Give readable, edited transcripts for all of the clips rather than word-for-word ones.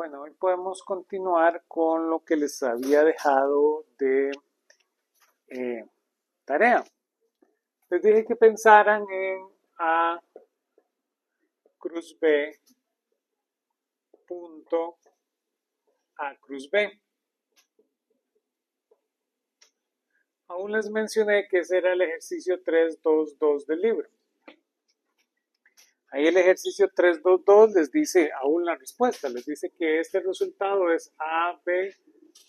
Bueno, hoy podemos continuar con lo que les había dejado de tarea. Les dije que pensaran en A cruz B punto A cruz B. Aún les mencioné que ese era el ejercicio 3.2.2 del libro. Ahí el ejercicio 3.2.2 les dice aún la respuesta, les dice que este resultado es AB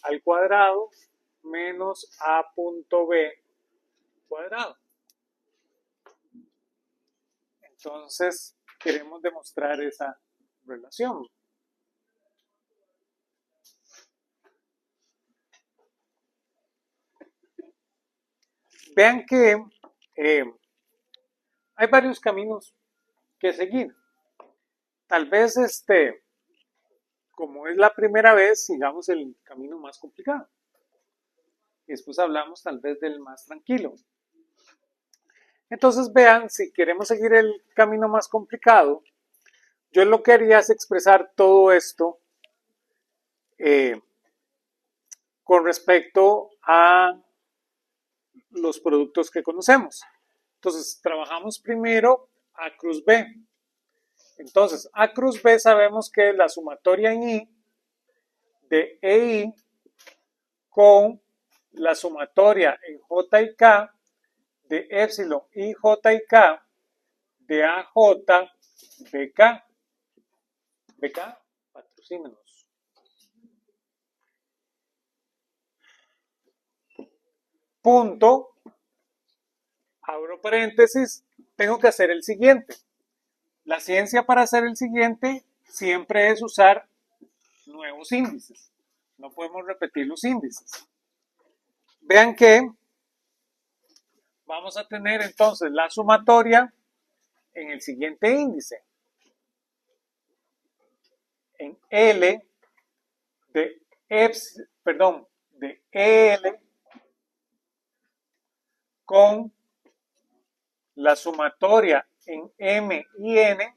al cuadrado menos A punto B cuadrado. Entonces, queremos demostrar esa relación. Vean que hay varios caminos que seguir. Tal vez como es la primera vez, sigamos el camino más complicado. Y después hablamos tal vez del más tranquilo. Entonces vean, si queremos seguir el camino más complicado, yo lo que haría es expresar todo esto con respecto a los productos que conocemos. Entonces, trabajamos primero A cruz B. Entonces, A cruz B sabemos que es la sumatoria en I de EI con la sumatoria en J y K de épsilon I, J y K de AJ, BK. BK, patrocínenos. Punto, abro paréntesis, tengo que hacer el siguiente. La ciencia para hacer el siguiente siempre es usar nuevos índices. No podemos repetir los índices. Vean que vamos a tener entonces la sumatoria en el siguiente índice. En L de EL con la sumatoria en M y N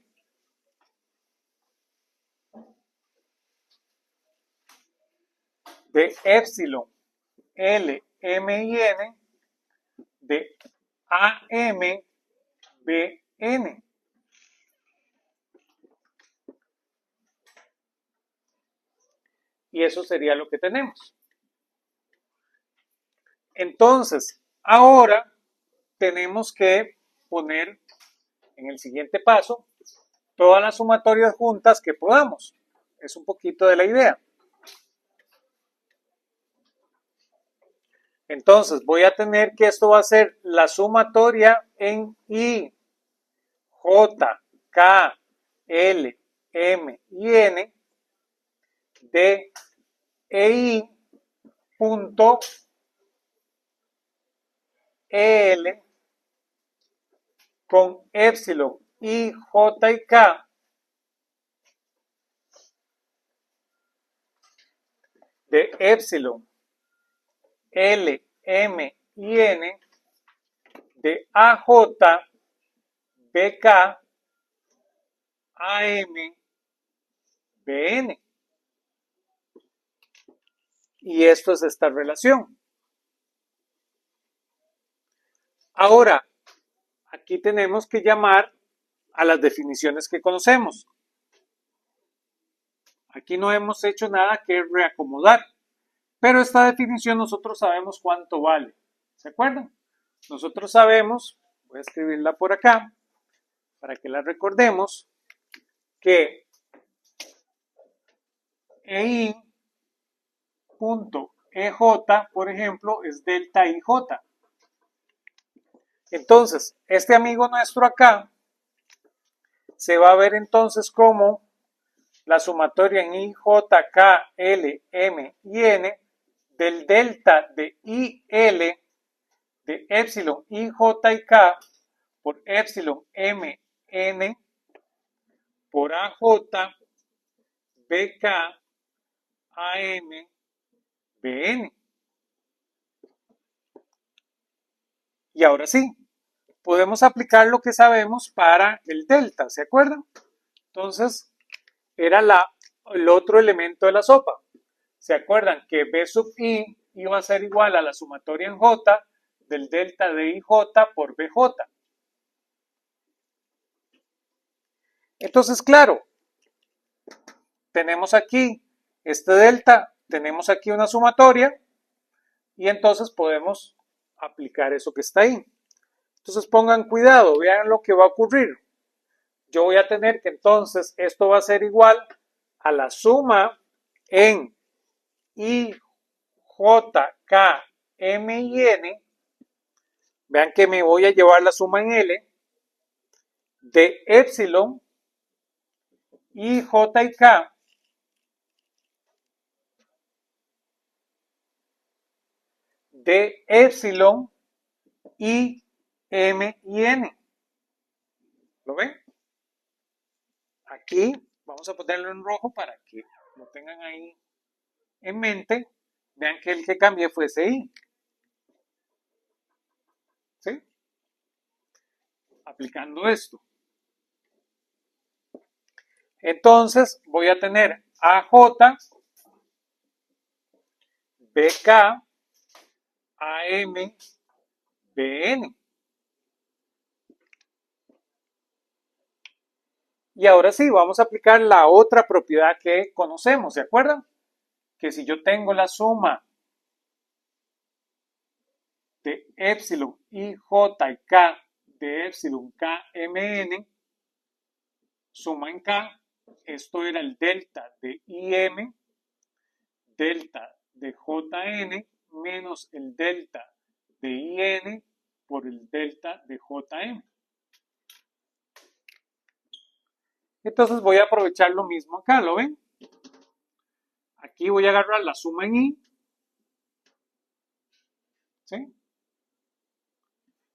de épsilon L, M y N de AM, BN. Y eso sería lo que tenemos. Entonces, ahora tenemos que poner en el siguiente paso todas las sumatorias juntas que podamos. Es un poquito de la idea. Entonces, voy a tener que esto va a ser la sumatoria en I, J, K, L, M y N de EI punto EL con épsilon I, J y K de épsilon L, M y N de AJ, BK, AM, BN. Y esto es esta relación. Ahora, aquí tenemos que llamar a las definiciones que conocemos. Aquí no hemos hecho nada que reacomodar, pero esta definición nosotros sabemos cuánto vale. ¿Se acuerdan? Nosotros sabemos, voy a escribirla por acá, para que la recordemos, que EI punto EJ, por ejemplo, es delta IJ. Entonces, este amigo nuestro acá se va a ver entonces como la sumatoria en I, J, K, L, M y N del delta de IL de épsilon I, J y K por épsilon M, N por AJ, BK, AM, BN. Y ahora sí, podemos aplicar lo que sabemos para el delta, ¿se acuerdan? Entonces, era la el otro elemento de la sopa. ¿Se acuerdan que B sub I iba a ser igual a la sumatoria en J del delta de IJ por BJ? Entonces, claro, tenemos aquí este delta, tenemos aquí una sumatoria y entonces podemos aplicar eso que está ahí. Entonces pongan cuidado, vean lo que va a ocurrir. Yo voy a tener que entonces esto va a ser igual a la suma en I, J, K, M y N. Vean que me voy a llevar la suma en L de epsilon I, J y K de epsilon I, M y N. ¿Lo ven? Aquí vamos a ponerlo en rojo para que lo tengan ahí en mente. Vean que el que cambié fue ese I. ¿Sí? Aplicando esto. Entonces voy a tener AJ, BK, AM, BN. Y ahora sí, vamos a aplicar la otra propiedad que conocemos, ¿se acuerdan? Que si yo tengo la suma de epsilon IJ y K de epsilon KMN, suma en K, esto era el delta de IM, delta de JN menos el delta de IN por el delta de JM. Entonces voy a aprovechar lo mismo acá, ¿lo ven? Aquí voy a agarrar la suma en I, ¿sí?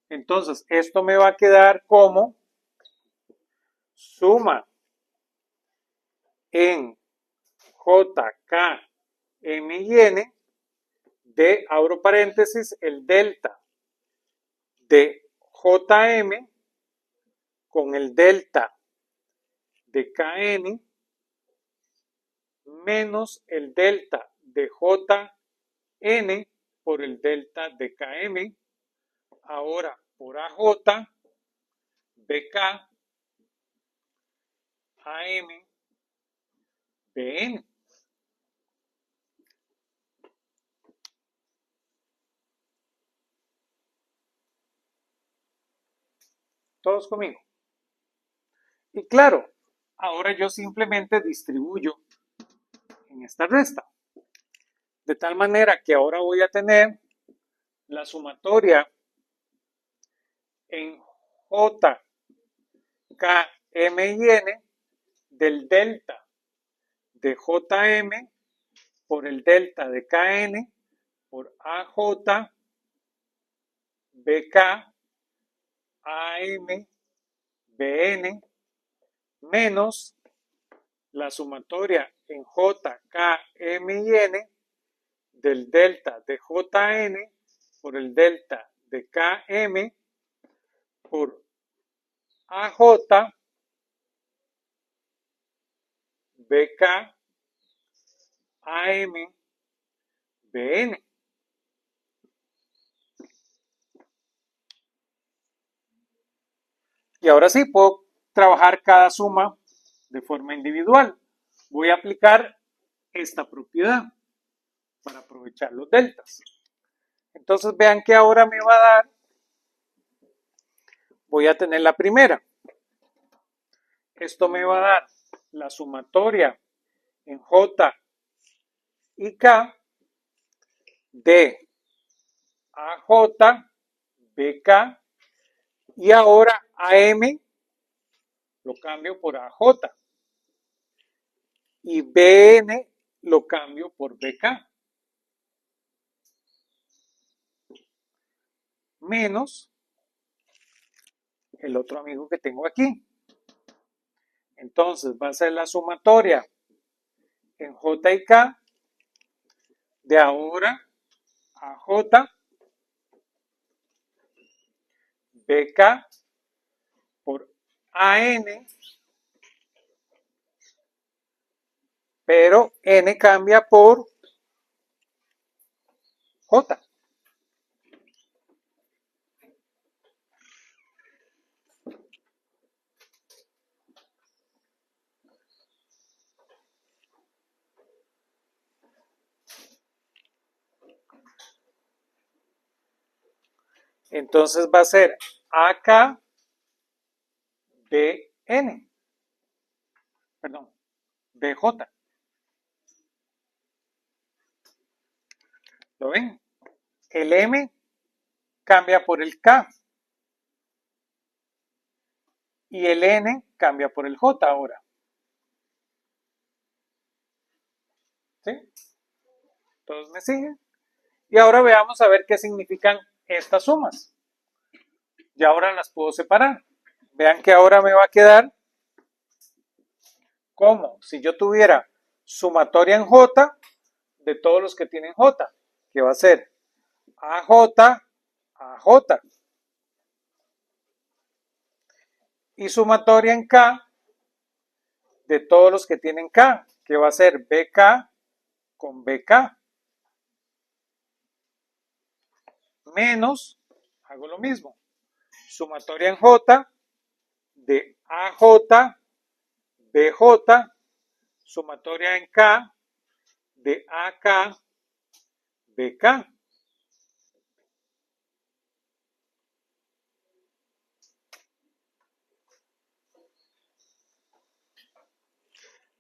Entonces esto me va a quedar como suma en J, K, M y N de, abro paréntesis, el delta de JM con el delta de KN menos el delta de JN por el delta de KM, ahora por AJ, BK, AM, BN. Todos conmigo. Y claro, ahora yo simplemente distribuyo en esta resta. De tal manera que ahora voy a tener la sumatoria en J, K, M y N del delta de JM por el delta de KN por AJ, BK, AM, BN menos la sumatoria en J, K, M y N del delta de JN por el delta de KM por AJ, BK, AM, BN. Y ahora sí puedo trabajar cada suma de forma individual. Voy a aplicar esta propiedad para aprovechar los deltas. Entonces vean que ahora me va a dar, voy a tener la primera. Esto me va a dar la sumatoria en J y K de AJ, BK y ahora AM lo cambio por AJ y BN lo cambio por BK menos el otro amigo que tengo aquí. Entonces va a ser la sumatoria en J y K de ahora AJ, BK por AN pero N cambia por J. Entonces va a ser AK BN, perdón, BJ. ¿Lo ven? El M cambia por el K y el N cambia por el J ahora. ¿Sí? ¿Todos me siguen? Y ahora veamos a ver qué significan estas sumas. Y ahora las puedo separar. Vean que ahora me va a quedar como si yo tuviera sumatoria en J de todos los que tienen J, que va a ser AJ, AJ. Y sumatoria en K de todos los que tienen K, que va a ser BK con BK. Menos, hago lo mismo, sumatoria en J de AJ, BJ, sumatoria en K de AK, BK.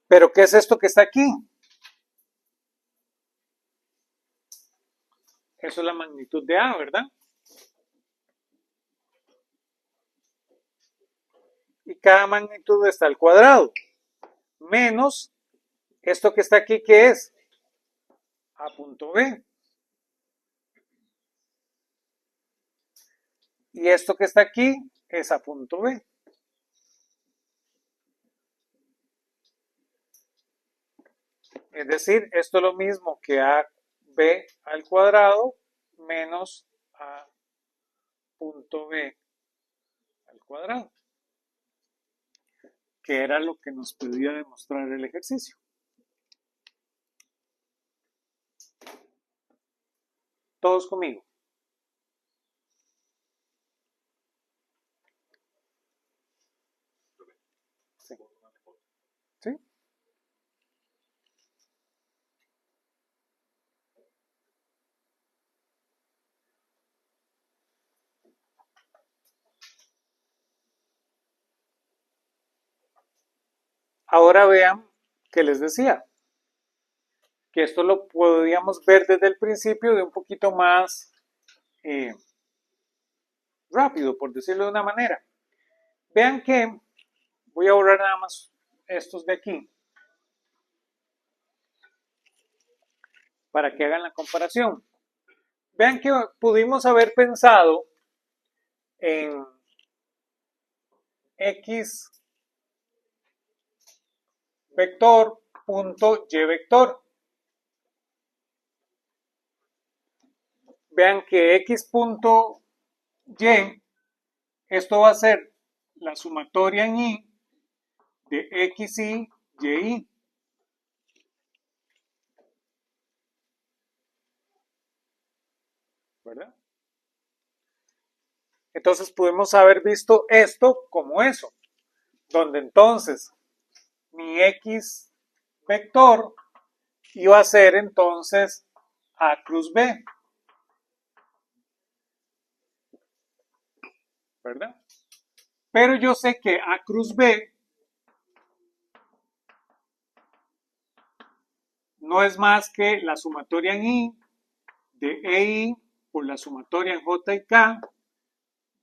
Pero ¿qué es esto que está aquí? Eso es la magnitud de A, ¿verdad? Y cada magnitud está al cuadrado. Menos esto que está aquí, ¿qué es? A punto B. Y esto que está aquí es A punto B. Es decir, esto es lo mismo que AB al cuadrado menos A punto B al cuadrado, que era lo que nos pedía demostrar el ejercicio. Todos conmigo. Sí. ¿Sí? Ahora vean que les decía que esto lo podíamos ver desde el principio de un poquito más rápido, por decirlo de una manera. Vean que voy a borrar nada más estos de aquí para que hagan la comparación. Vean que pudimos haber pensado en X vector punto Y vector. Vean que X punto Y, esto va a ser la sumatoria en Y de XY, YY. ¿Verdad? Entonces pudimos haber visto esto como eso, donde entonces mi X vector iba a ser entonces A cruz B, ¿verdad? Pero yo sé que A cruz B no es más que la sumatoria en I de EI por la sumatoria en J y K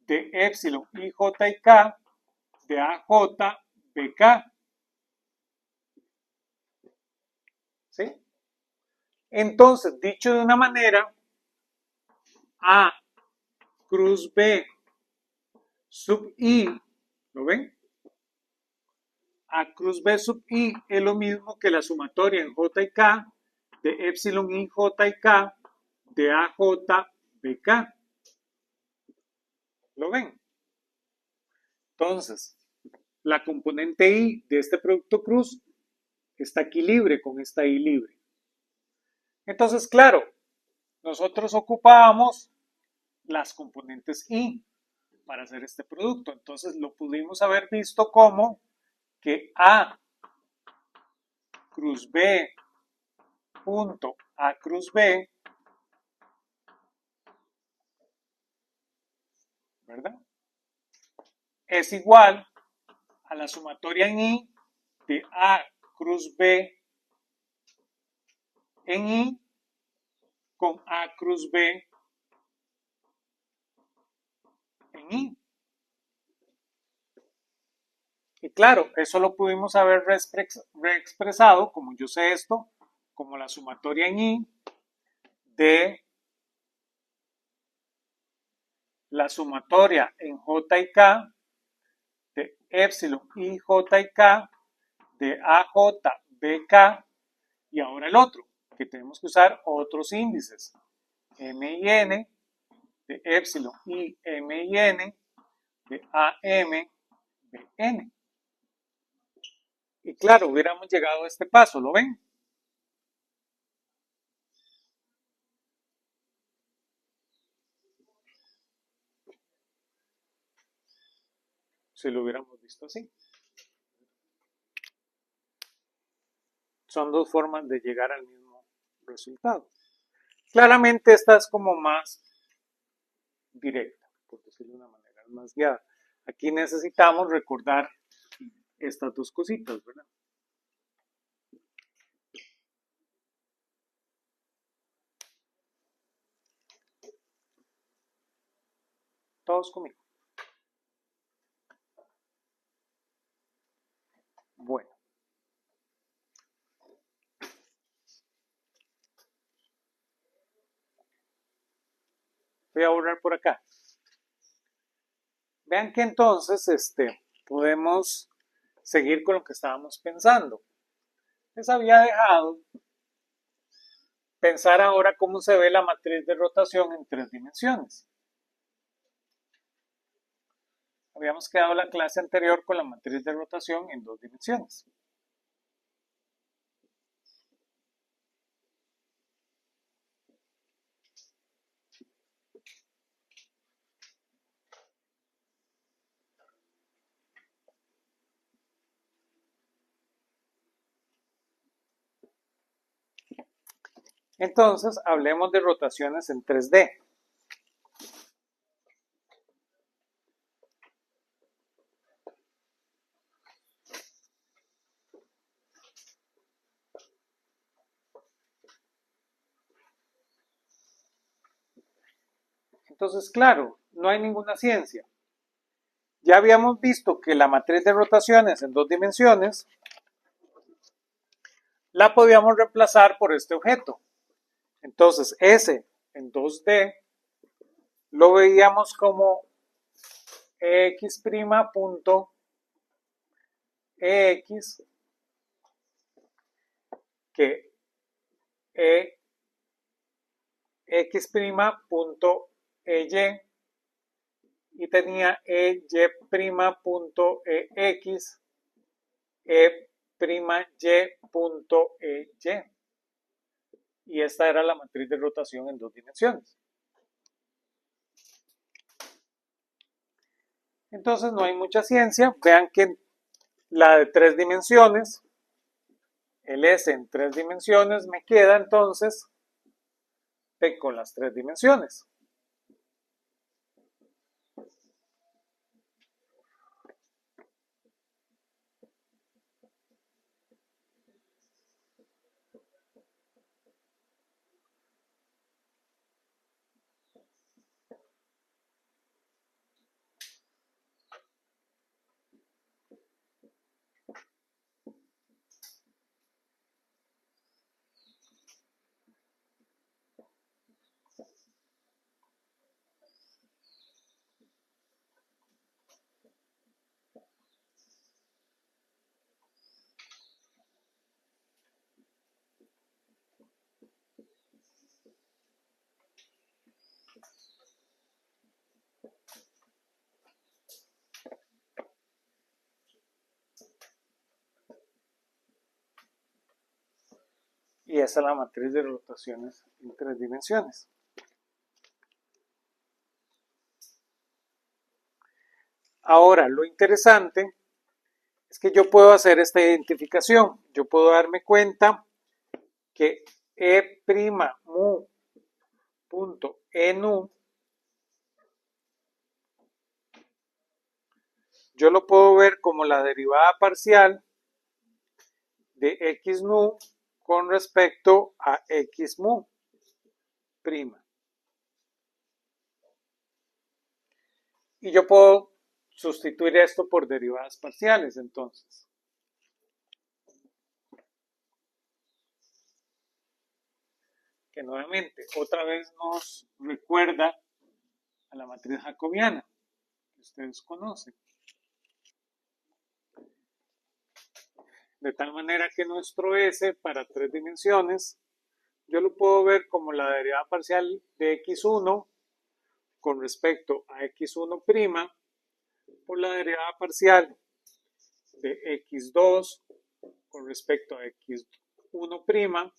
de epsilon IJ y K de AJ BK. ¿Sí? Entonces, dicho de una manera, A cruz B sub I, ¿lo ven? A cruz B sub I es lo mismo que la sumatoria en J y K de epsilon IJ y K de AJ BK. ¿Lo ven? Entonces, la componente I de este producto cruz Esta aquí libre con esta I libre. Entonces, claro, nosotros ocupábamos las componentes I para hacer este producto. Entonces lo pudimos haber visto como que A cruz B punto A cruz B, ¿verdad? Es igual a la sumatoria en I de A cruz B en I con A cruz B en I. Y claro, eso lo pudimos haber reexpresado, como yo sé esto, como la sumatoria en I de la sumatoria en J y K de epsilon I J y K de AJ BK y ahora el otro, que tenemos que usar otros índices, M y N de epsilon I M y N de AM BN. Y claro, hubiéramos llegado a este paso, ¿lo ven? Si lo hubiéramos visto así. Son dos formas de llegar al mismo resultado. Claramente esta es como más directa, por decirlo de una manera más guiada. Aquí necesitamos recordar estas dos cositas, ¿verdad? Todos conmigo. Bueno. Voy a borrar por acá. Vean que entonces podemos seguir con lo que estábamos pensando. Les había dejado pensar ahora cómo se ve la matriz de rotación en 3 dimensiones. Habíamos quedado la clase anterior con la matriz de rotación en 2 dimensiones. Entonces, hablemos de rotaciones en 3D. Entonces, claro, no hay ninguna ciencia. Ya habíamos visto que la matriz de rotaciones en 2 dimensiones la podíamos reemplazar por este objeto. Entonces, S en 2D lo veíamos como x' punto ex que x' punto ey y tenía ey punto ex y punto ey. Y esta era la matriz de rotación en 2 dimensiones. Entonces no hay mucha ciencia. Vean que la de 3 dimensiones, el S en 3 dimensiones, me queda entonces con las 3 dimensiones. Y esa es la matriz de rotaciones en 3 dimensiones. Ahora, lo interesante es que yo puedo hacer esta identificación. Yo puedo darme cuenta que E'(mu.nu) yo lo puedo ver como la derivada parcial de x_nu con respecto a x_mu'. Y yo puedo sustituir esto por derivadas parciales, entonces. Que nuevamente, otra vez nos recuerda a la matriz jacobiana, que ustedes conocen. De tal manera que nuestro S para 3 dimensiones, yo lo puedo ver como la derivada parcial de x1 con respecto a x1' por la derivada parcial de x2 con respecto a x1'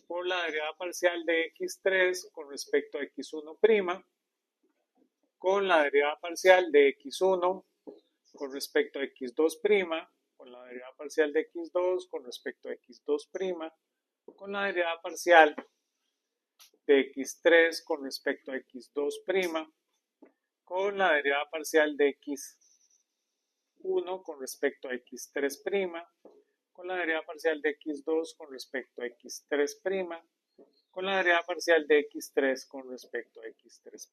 por la derivada parcial de x3 con respecto a x1' con la derivada parcial de x1 con respecto a x2', con la derivada parcial de x2 con respecto a x2', con la derivada parcial de x3 con respecto a x2', con la derivada parcial de x1 con respecto a x3', con la derivada parcial de x2 con respecto a x3', con la derivada parcial de x3 con respecto a x3'.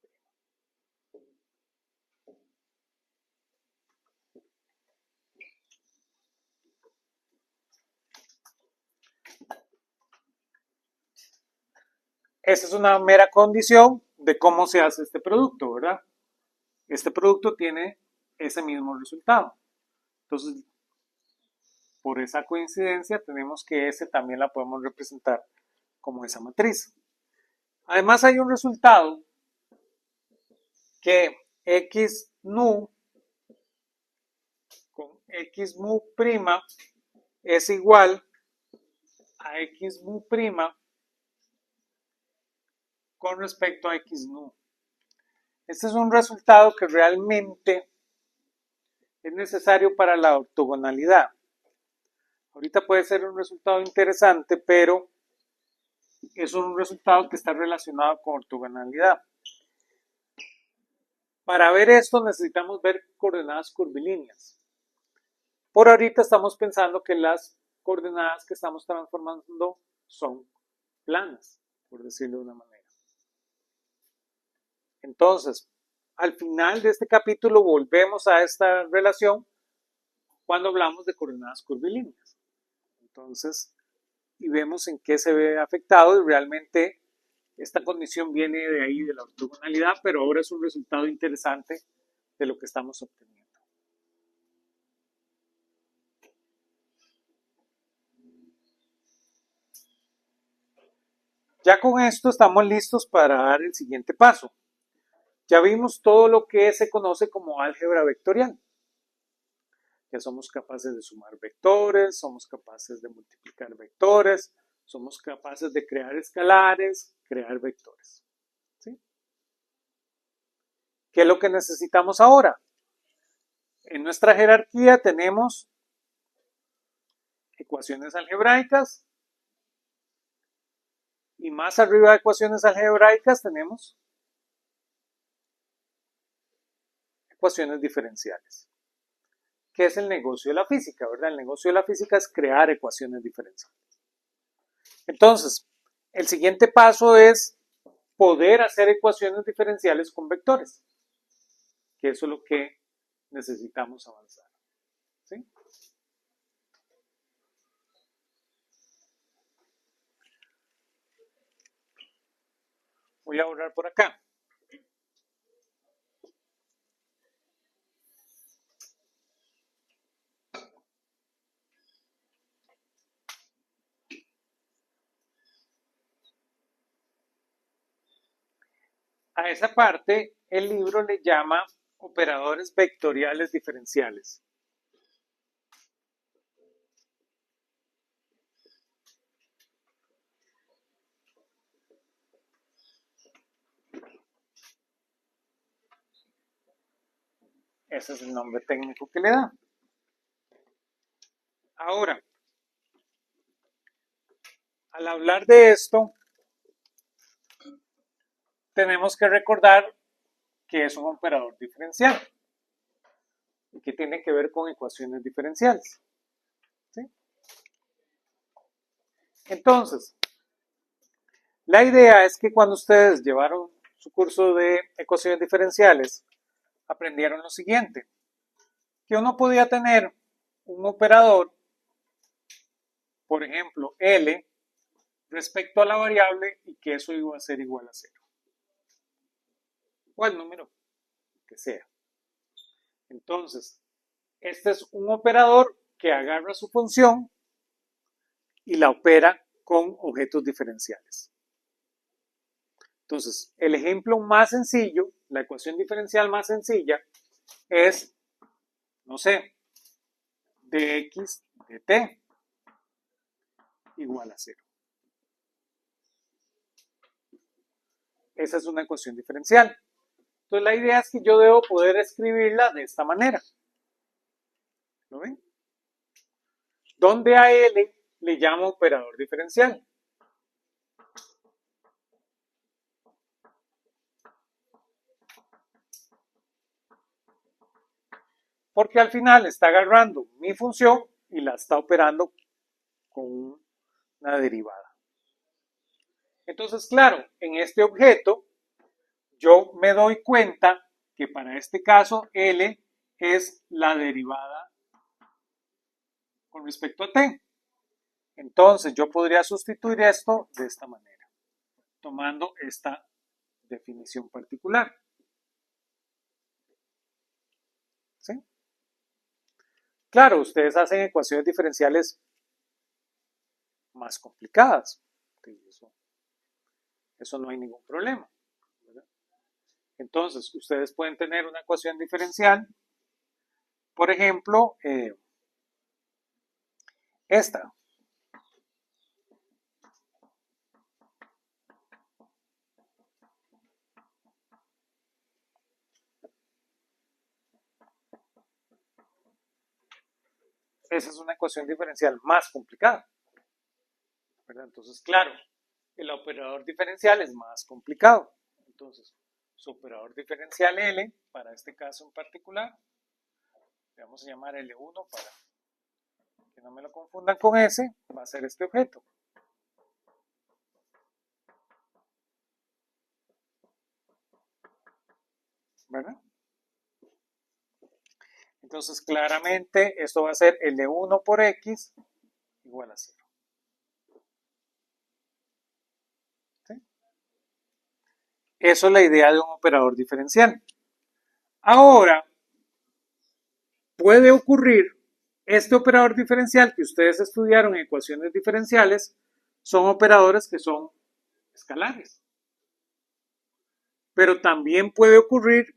Esta es una mera condición de cómo se hace este producto, ¿verdad? Este producto tiene ese mismo resultado. Entonces, por esa coincidencia, tenemos que S también la podemos representar como esa matriz. Además, hay un resultado que x_nu con x_mu' es igual a x_mu' con respecto a x_nu. Este es un resultado que realmente es necesario para la ortogonalidad. Ahorita puede ser un resultado interesante, pero es un resultado que está relacionado con ortogonalidad. Para ver esto necesitamos ver coordenadas curvilíneas. Por ahorita estamos pensando que las coordenadas que estamos transformando son planas, por decirlo de una manera. Entonces, al final de este capítulo volvemos a esta relación cuando hablamos de coordenadas curvilíneas. Entonces, y vemos en qué se ve afectado y realmente esta condición viene de ahí, de la ortogonalidad, pero ahora es un resultado interesante de lo que estamos obteniendo. Ya con esto estamos listos para dar el siguiente paso. Ya vimos todo lo que se conoce como álgebra vectorial. Ya somos capaces de sumar vectores, somos capaces de multiplicar vectores, somos capaces de crear escalares, crear vectores. ¿Sí? ¿Qué es lo que necesitamos ahora? En nuestra jerarquía tenemos ecuaciones algebraicas y más arriba de ecuaciones algebraicas tenemos ecuaciones diferenciales. ¿Qué es el negocio de la física, verdad? El negocio de la física es crear ecuaciones diferenciales. Entonces, el siguiente paso es poder hacer ecuaciones diferenciales con vectores, que eso es lo que necesitamos avanzar. ¿Sí? Voy a borrar por acá. A esa parte el libro le llama operadores vectoriales diferenciales. Ese es el nombre técnico que le da. Ahora, al hablar de esto, tenemos que recordar que es un operador diferencial y que tiene que ver con ecuaciones diferenciales. ¿Sí? Entonces, la idea es que cuando ustedes llevaron su curso de ecuaciones diferenciales, aprendieron lo siguiente, que uno podía tener un operador, por ejemplo, L, respecto a la variable y que eso iba a ser igual a 0. O al número que sea. Entonces, este es un operador que agarra su función y la opera con objetos diferenciales. Entonces, el ejemplo más sencillo, la ecuación diferencial más sencilla, es, no sé, dx de t igual a 0. Esa es una ecuación diferencial. Entonces, la idea es que yo debo poder escribirla de esta manera. ¿Lo ven? Donde a L le llamo operador diferencial. Porque al final está agarrando mi función y la está operando con una derivada. Entonces, claro, en este objeto yo me doy cuenta que para este caso L es la derivada con respecto a t. Entonces yo podría sustituir esto de esta manera, tomando esta definición particular. ¿Sí? Claro, ustedes hacen ecuaciones diferenciales más complicadas. Eso no hay ningún problema. ¿Verdad? Entonces, ustedes pueden tener una ecuación diferencial, por ejemplo, esta. Esa es una ecuación diferencial más complicada. ¿Verdad? Entonces, claro, el operador diferencial es más complicado. Entonces, su operador diferencial L, para este caso en particular, le vamos a llamar L1 para que no me lo confundan con S, va a ser este objeto. ¿Verdad? Entonces, claramente, esto va a ser L1 por X igual a 0. ¿Sí? Eso es la idea de un operador diferencial. Ahora, puede ocurrir, este operador diferencial que ustedes estudiaron en ecuaciones diferenciales, son operadores que son escalares. Pero también puede ocurrir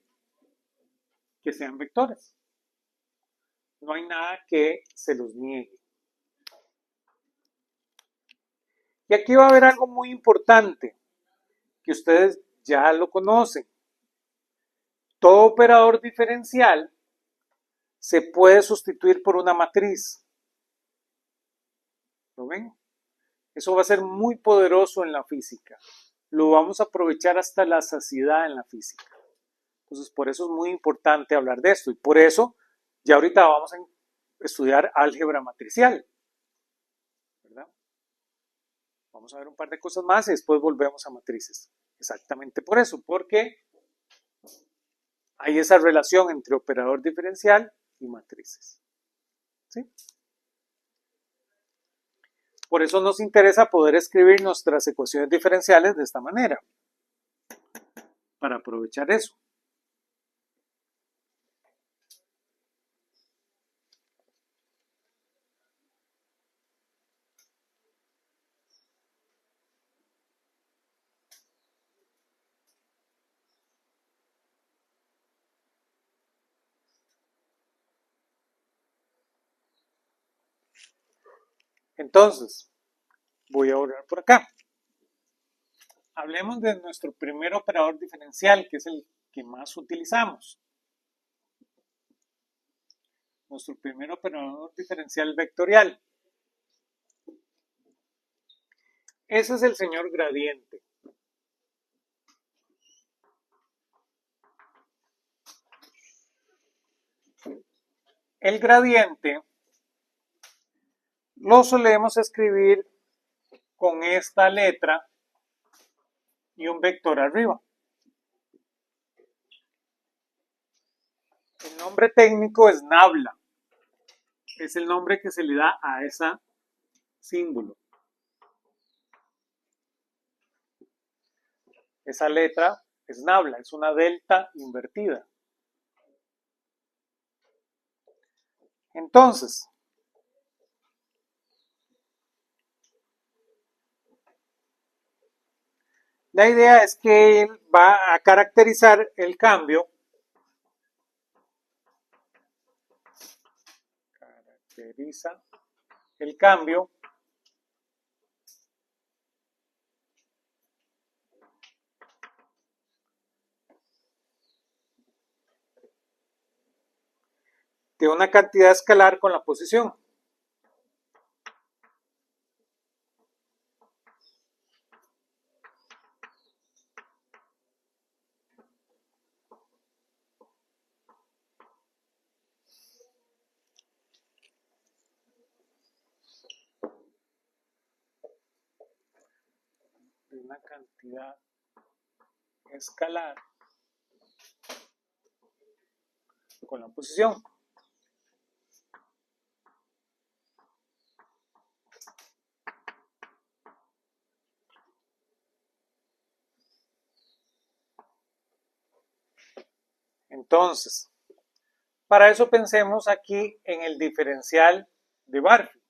que sean vectores. No hay nada que se los niegue. Y aquí va a haber algo muy importante, que ustedes ya lo conocen. Todo operador diferencial se puede sustituir por una matriz. ¿Lo ven? Eso va a ser muy poderoso en la física. Lo vamos a aprovechar hasta la saciedad en la física. Entonces, por eso es muy importante hablar de esto. Y por eso, ya ahorita vamos a estudiar álgebra matricial. ¿Verdad? Vamos a ver un par de cosas más y después volvemos a matrices. Exactamente por eso, porque hay esa relación entre operador diferencial y matrices. ¿Sí? Por eso nos interesa poder escribir nuestras ecuaciones diferenciales de esta manera, para aprovechar eso. Entonces, voy a borrar por acá. Hablemos de nuestro primer operador diferencial, que es el que más utilizamos. nuestro primer operador diferencial vectorial. Ese es el señor gradiente. El gradiente lo solemos escribir con esta letra y un vector arriba. El nombre técnico es nabla. Es el nombre que se le da a ese símbolo. Esa letra es nabla, es una delta invertida. Entonces, la idea es que él va a caracterizar el cambio. Caracteriza el cambio de una cantidad escalar con la posición. De una cantidad escalar con la posición. Entonces, para eso pensemos aquí en el diferencial de Barfield.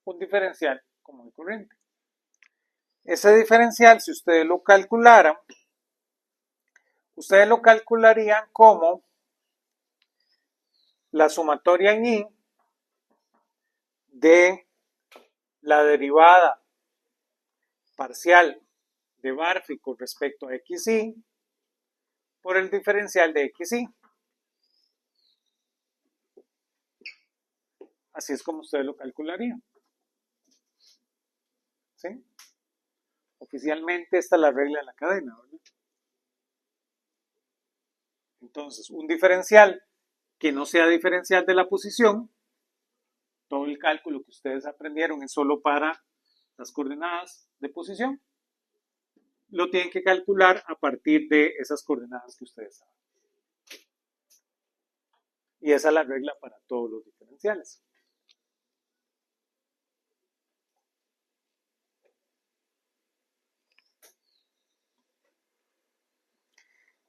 Un diferencial común y corriente. Ese diferencial, si ustedes lo calcularan, ustedes lo calcularían como la sumatoria en I de la derivada parcial de Barfield con respecto a xy por el diferencial de xy. Así es como ustedes lo calcularían. ¿Sí? Oficialmente esta es la regla de la cadena, ¿verdad? Entonces, un diferencial que no sea diferencial de la posición, todo el cálculo que ustedes aprendieron es solo para las coordenadas de posición, lo tienen que calcular a partir de esas coordenadas que ustedes saben. Y esa es la regla para todos los diferenciales.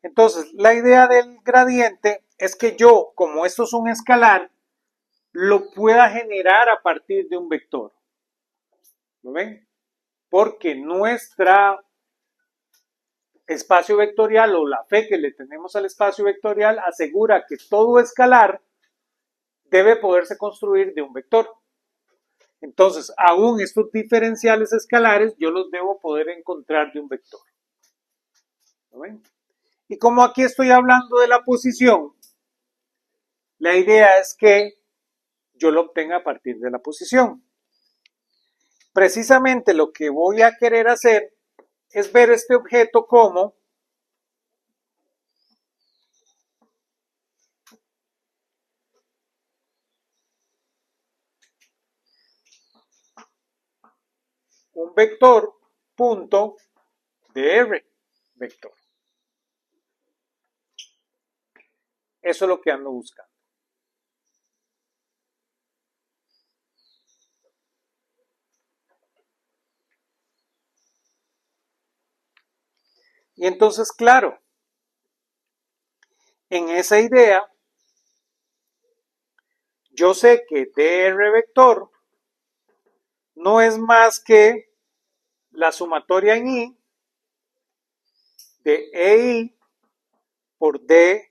Entonces, la idea del gradiente es que yo, como esto es un escalar, lo pueda generar a partir de un vector. ¿Lo ven? Porque nuestra espacio vectorial o la fe que le tenemos al espacio vectorial asegura que todo escalar debe poderse construir de un vector. Entonces, aún estos diferenciales escalares yo los debo poder encontrar de un vector. ¿Lo ven? Y como aquí estoy hablando de la posición, la idea es que yo lo obtenga a partir de la posición. Precisamente lo que voy a querer hacer es ver este objeto como un vector punto de R vector. Eso es lo que ando buscando. Y entonces, claro, en esa idea, yo sé que dr vector no es más que la sumatoria en I de EI por DXI.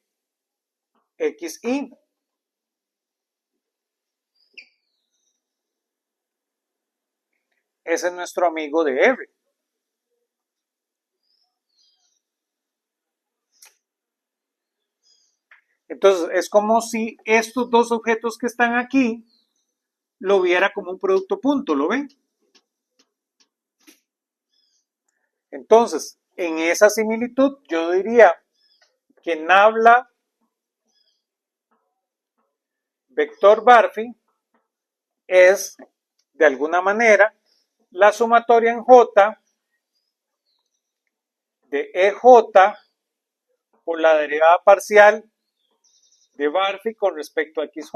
Ese es nuestro amigo de R. Entonces, es como si estos dos objetos que están aquí lo viera como un producto punto, ¿lo ven? Entonces, en esa similitud, yo diría que Nabla vector Barphy es, de alguna manera, la sumatoria en J de EJ por la derivada parcial de Barphy con respecto a XJ.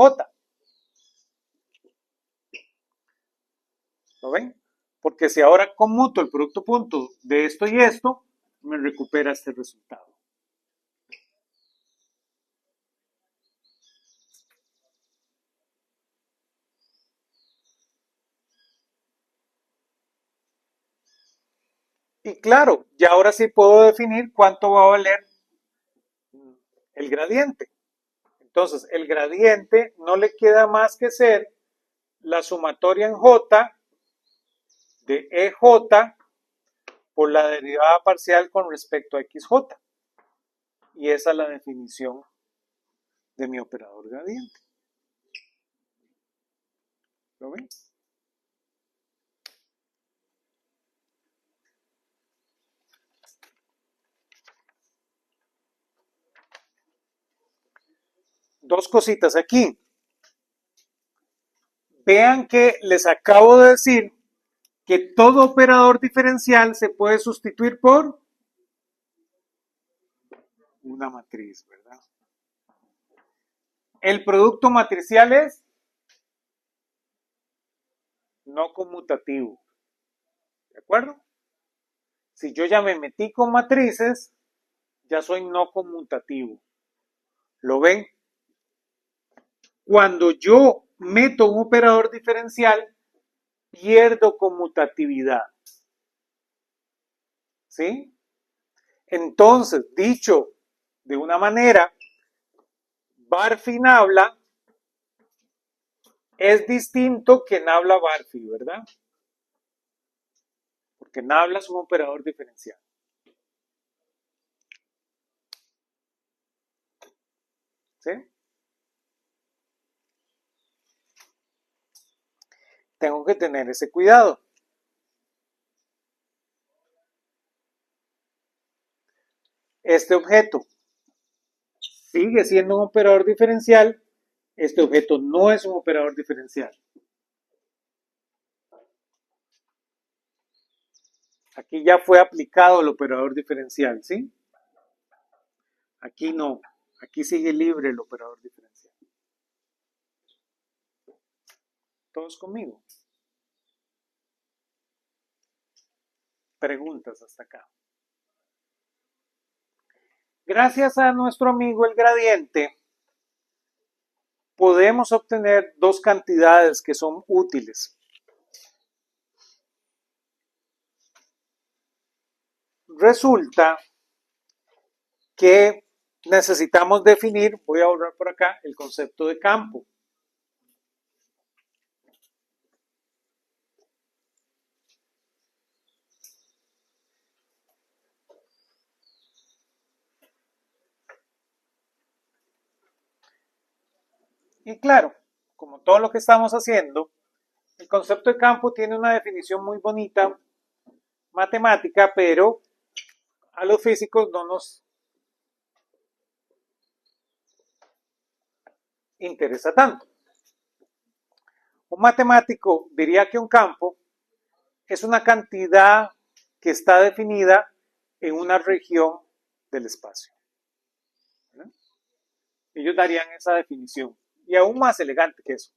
¿Lo ven? Porque si ahora conmuto el producto punto de esto y esto, me recupera este resultado. Y claro, ya ahora sí puedo definir cuánto va a valer el gradiente. Entonces, el gradiente no le queda más que ser la sumatoria en J de EJ por la derivada parcial con respecto a XJ. Y esa es la definición de mi operador gradiente. ¿Lo ven? Dos cositas aquí. Vean que les acabo de decir que todo operador diferencial se puede sustituir por una matriz, ¿verdad? El producto matricial es no conmutativo. ¿De acuerdo? Si yo ya me metí con matrices, ya soy no conmutativo. ¿Lo ven? Cuando yo meto un operador diferencial, pierdo conmutatividad. ¿Sí? Entonces, dicho de una manera, Barphy Nabla es distinto que Nabla Barphy, ¿verdad? Porque Nabla es un operador diferencial. ¿Sí? Tengo que tener ese cuidado. Este objeto sigue siendo un operador diferencial. Este objeto no es un operador diferencial. Aquí ya fue aplicado el operador diferencial, ¿sí? Aquí no. Aquí sigue libre el operador diferencial. ¿Todos conmigo? Preguntas hasta acá. Gracias a nuestro amigo el gradiente, podemos obtener dos cantidades que son útiles. Resulta que necesitamos definir, voy a borrar por acá, el concepto de campo. Y claro, como todo lo que estamos haciendo, el concepto de campo tiene una definición muy bonita, matemática, pero a los físicos no nos interesa tanto. Un matemático diría que un campo es una cantidad que está definida en una región del espacio. ¿No? Ellos darían esa definición, y aún más elegante que eso.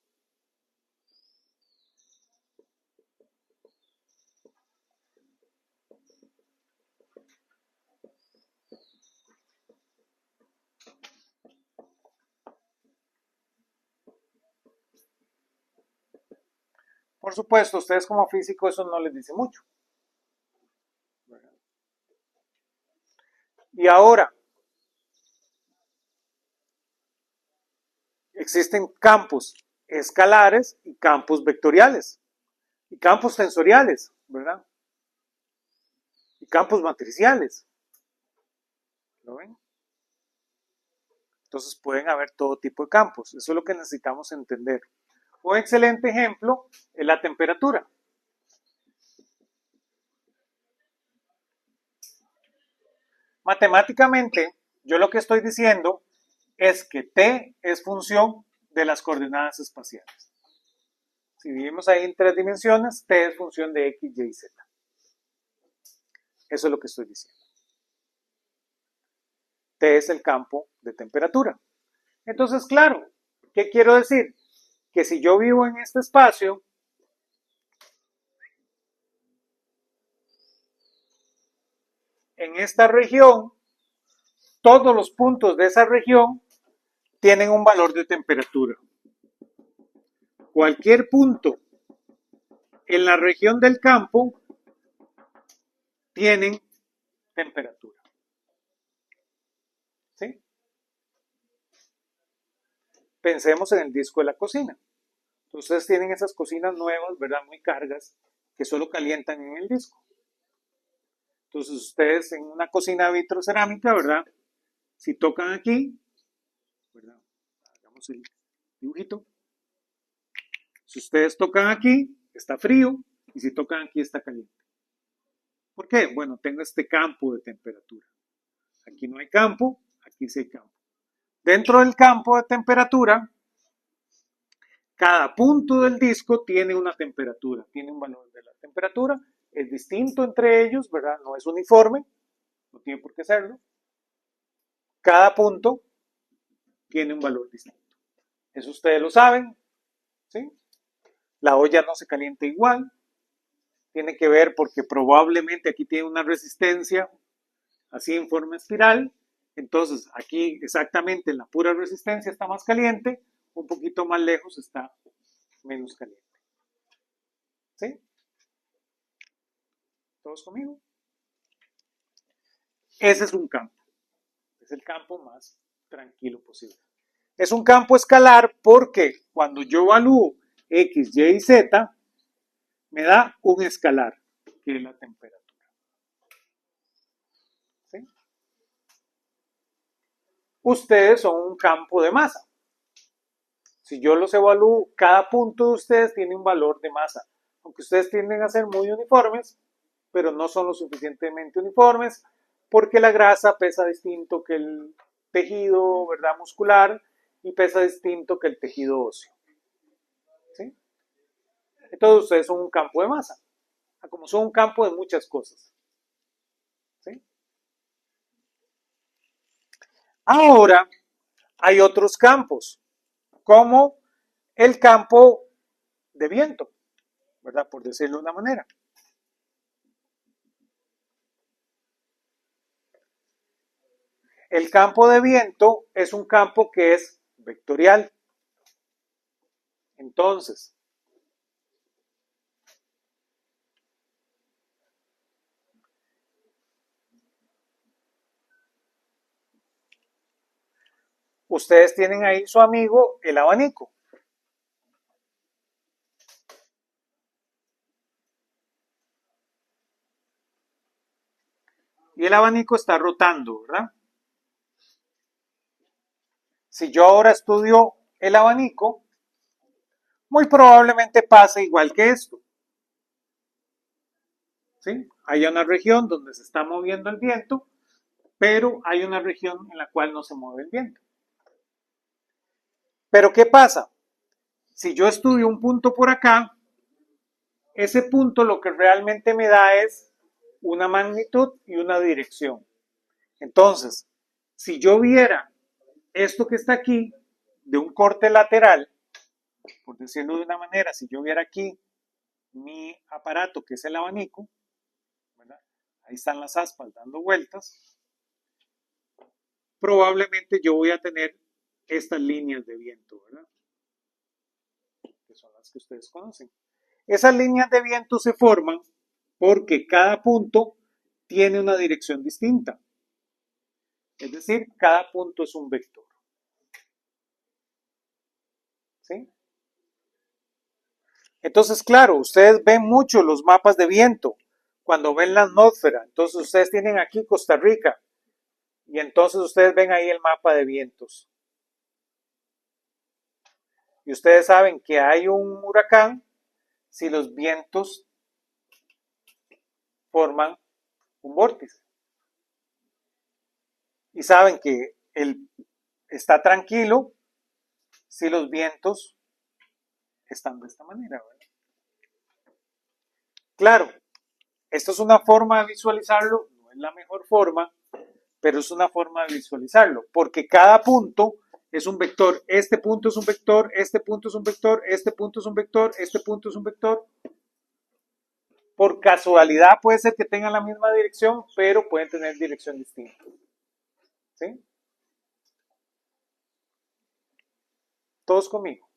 Por supuesto, ustedes como físicos eso no les dice mucho. Y ahora, existen campos escalares y campos vectoriales, y campos tensoriales, ¿verdad? Y campos matriciales. ¿Lo ven? Entonces pueden haber todo tipo de campos. Eso es lo que necesitamos entender. Un excelente ejemplo es la temperatura. Matemáticamente, yo lo que estoy diciendo es que T es función de las coordenadas espaciales. Si vivimos ahí en 3 dimensiones, T es función de X, Y, Z. Eso es lo que estoy diciendo. T es el campo de temperatura. Entonces, claro, ¿qué quiero decir? Que si yo vivo en este espacio, en esta región, todos los puntos de esa región tienen un valor de temperatura. Cualquier punto en la región del campo tienen temperatura. ¿Sí? Pensemos en el disco de la cocina. Ustedes tienen esas cocinas nuevas, ¿verdad? Muy cargas, que solo calientan en el disco. Entonces ustedes en una cocina de vitrocerámica, ¿verdad? Si tocan aquí, ¿verdad? Hagamos el dibujito. Si ustedes tocan aquí, está frío, y si tocan aquí, está caliente. ¿Por qué? Bueno, tengo este campo de temperatura. Aquí no hay campo, aquí sí hay campo. Dentro del campo de temperatura, cada punto del disco tiene una temperatura, tiene un valor de la temperatura, es distinto entre ellos, ¿verdad? No es uniforme, no tiene por qué serlo. Cada punto tiene un valor distinto. Eso ustedes lo saben, ¿sí? La olla no se calienta igual, tiene que ver porque probablemente aquí tiene una resistencia así en forma espiral, entonces aquí exactamente en la pura resistencia está más caliente, un poquito más lejos está menos caliente. ¿Sí? ¿Todos conmigo? Ese es un campo. Es el campo más tranquilo posible. Es un campo escalar porque cuando yo evalúo X, Y y Z, me da un escalar, que es la temperatura. ¿Sí? Ustedes son un campo de masa. Si yo los evalúo, cada punto de ustedes tiene un valor de masa. Aunque ustedes tienden a ser muy uniformes, pero no son lo suficientemente uniformes porque la grasa pesa distinto que el tejido, ¿verdad? Muscular y pesa distinto que el tejido óseo. ¿Sí? Entonces ustedes son un campo de masa, como son un campo de muchas cosas. ¿Sí? Ahora hay otros campos, como el campo de viento, ¿verdad? Por decirlo de una manera. El campo de viento es un campo que es vectorial. Entonces, ustedes tienen ahí su amigo, el abanico. Y el abanico está rotando, ¿verdad? Si yo ahora estudio el abanico, muy probablemente pase igual que esto. ¿Sí? Hay una región donde se está moviendo el viento, pero hay una región en la cual no se mueve el viento. Pero ¿qué pasa? Si yo estudio un punto por acá, ese punto lo que realmente me da es una magnitud y una dirección. Entonces, si yo viera esto que está aquí de un corte lateral, por decirlo de una manera, si yo viera aquí mi aparato que es el abanico, ¿verdad? Ahí están las aspas dando vueltas, probablemente yo voy a tener estas líneas de viento, ¿verdad? Que son las que ustedes conocen. Esas líneas de viento se forman porque cada punto tiene una dirección distinta. Es decir, cada punto es un vector. ¿Sí? Entonces, claro, ustedes ven mucho los mapas de viento cuando ven la atmósfera. Entonces, ustedes tienen aquí Costa Rica y entonces ustedes ven ahí el mapa de vientos. Y ustedes saben que hay un huracán si los vientos forman un vórtice. Y saben que está tranquilo si los vientos están de esta manera, ¿verdad? Claro, esto es una forma de visualizarlo, no es la mejor forma, pero es una forma de visualizarlo, porque cada punto es un vector. Este punto es un vector, este punto es un vector, este punto es un vector, este punto es un vector. Por casualidad puede ser que tengan la misma dirección, pero pueden tener dirección distinta. ¿Sí? Todos conmigo.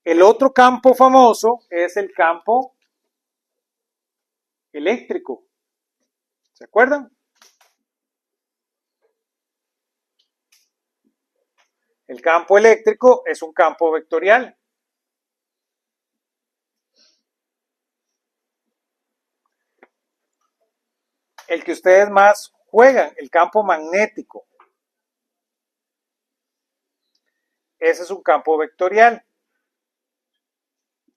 El otro campo famoso es el campo eléctrico. ¿Se acuerdan? El campo eléctrico es un campo vectorial. El que ustedes más juegan, el campo magnético. Ese es un campo vectorial.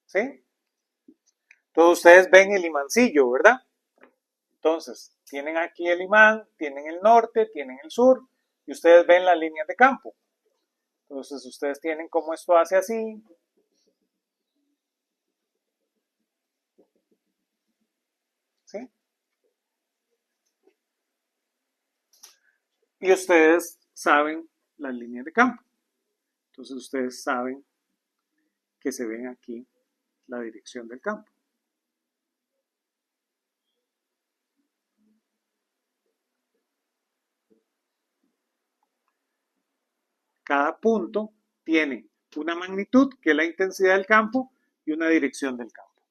¿Sí? Todos ustedes ven el imancillo, ¿verdad? Entonces, tienen aquí el imán, tienen el norte, tienen el sur, y ustedes ven las líneas de campo. Entonces, ustedes tienen como esto hace así. ¿Sí? Y ustedes saben las líneas de campo. Entonces, ustedes saben que se ven aquí la dirección del campo. Cada punto tiene una magnitud, que es la intensidad del campo, y una dirección del campo.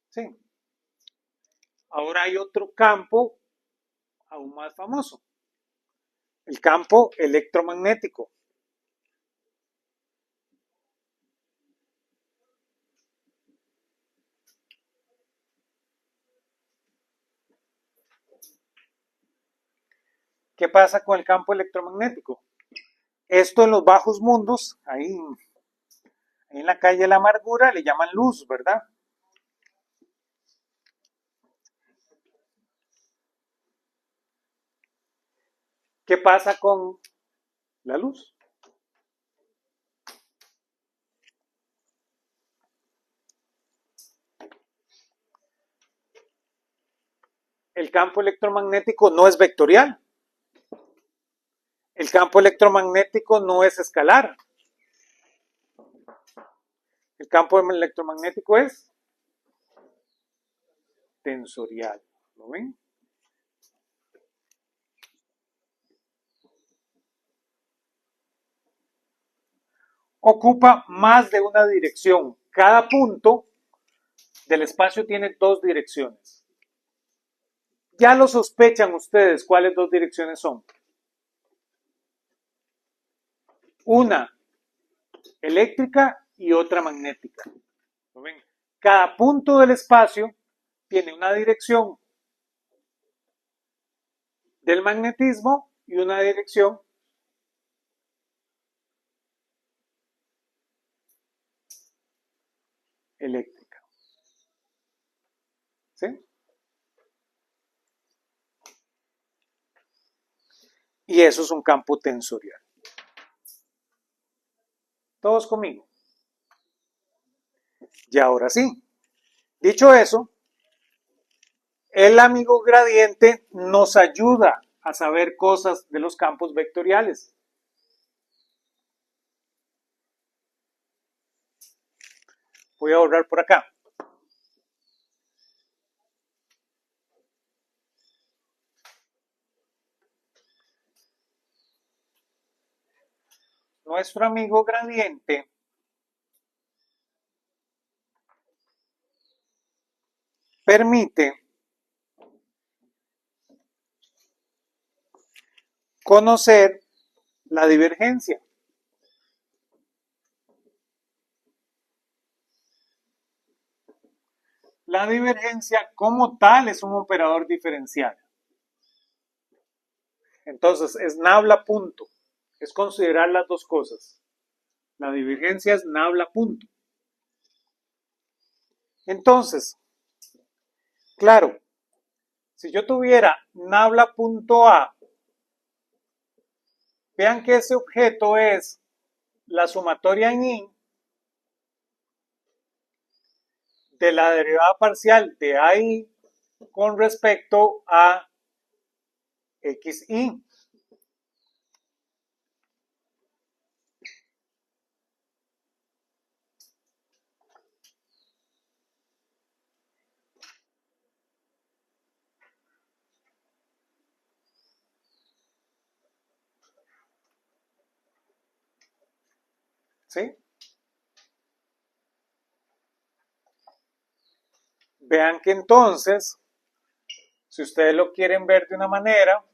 ¿Sí? Ahora hay otro campo aún más famoso, el campo electromagnético. ¿Qué pasa con el campo electromagnético? Esto en los bajos mundos, ahí en la calle de la amargura, le llaman luz, ¿verdad? ¿Qué pasa con la luz? El campo electromagnético no es vectorial. El campo electromagnético no es escalar. El campo electromagnético es tensorial. ¿Lo ven? Ocupa más de una dirección. Cada punto del espacio tiene dos direcciones. Ya lo sospechan ustedes cuáles dos direcciones son. Una eléctrica y otra magnética. ¿Lo ven? Cada punto del espacio tiene una dirección del magnetismo y una dirección eléctrica. ¿Sí? Y eso es un campo tensorial. Todos conmigo. Y ahora sí. Dicho eso, el amigo gradiente nos ayuda a saber cosas de los campos vectoriales. Voy a borrar por acá. Nuestro amigo gradiente permite conocer la divergencia. La divergencia como tal es un operador diferencial. Entonces, es nabla punto. Es considerar las dos cosas. La divergencia es nabla punto. Entonces, claro, si yo tuviera nabla punto A, vean que ese objeto es la sumatoria en I de la derivada parcial de AI con respecto a XI. ¿Sí? Vean que entonces, si ustedes lo quieren ver de una manera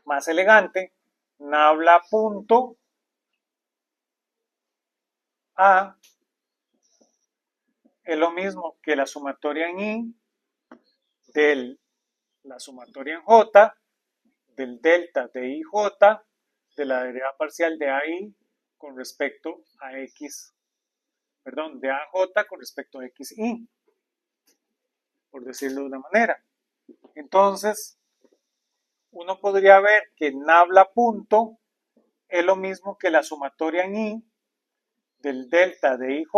más elegante, nabla punto A es lo mismo que la sumatoria en I de la sumatoria en J del delta de IJ de la derivada parcial de AI con respecto a X, perdón, de AJ con respecto a XI, por decirlo de una manera. Entonces, uno podría ver que nabla punto es lo mismo que la sumatoria en I del delta de IJ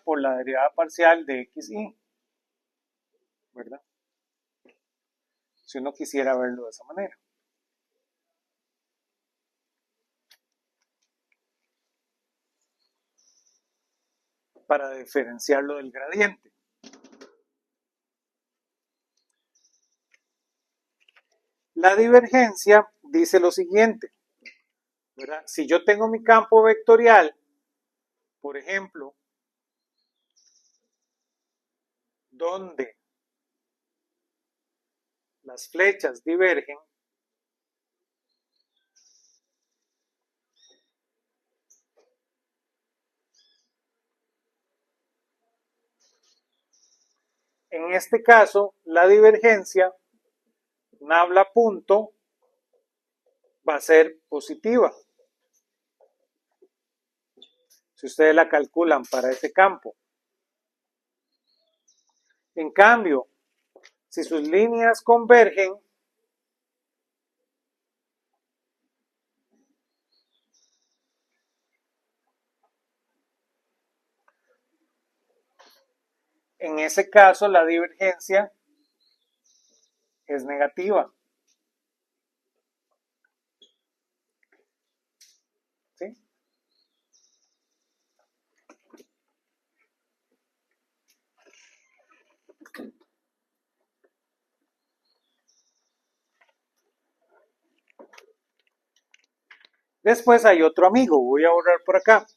por la derivada parcial de XI, ¿verdad? Si uno quisiera verlo de esa manera. Para diferenciarlo del gradiente. La divergencia dice lo siguiente, ¿verdad? Si yo tengo mi campo vectorial, por ejemplo, donde las flechas divergen, en este caso la divergencia nabla punto va a ser positiva. Si ustedes la calculan para ese campo. En cambio, si sus líneas convergen, en ese caso la divergencia es negativa. ¿Sí? Después hay otro amigo, voy a borrar por acá.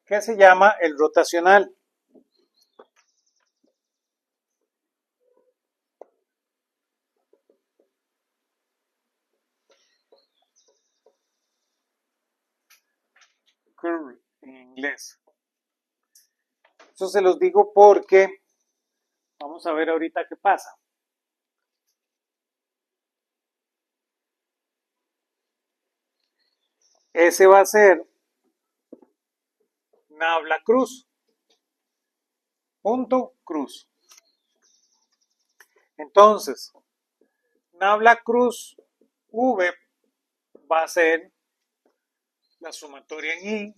Que se llama el rotacional. Curve en inglés. Eso se los digo porque vamos a ver ahorita qué pasa. Ese va a ser nabla cruz. Punto cruz. Entonces, nabla cruz V va a ser la sumatoria en I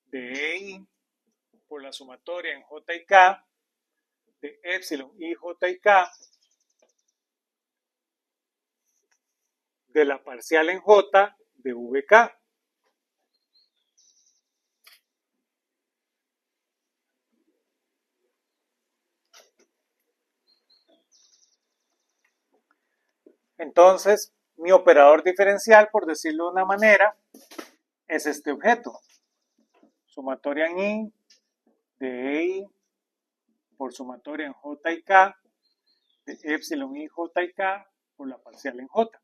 de EI por la sumatoria en J y K de epsilon I, J y K de la parcial en J de VK. Entonces, mi operador diferencial, por decirlo de una manera, es este objeto. Sumatoria en I de EI por sumatoria en J y K de epsilon I, J y K por la parcial en J.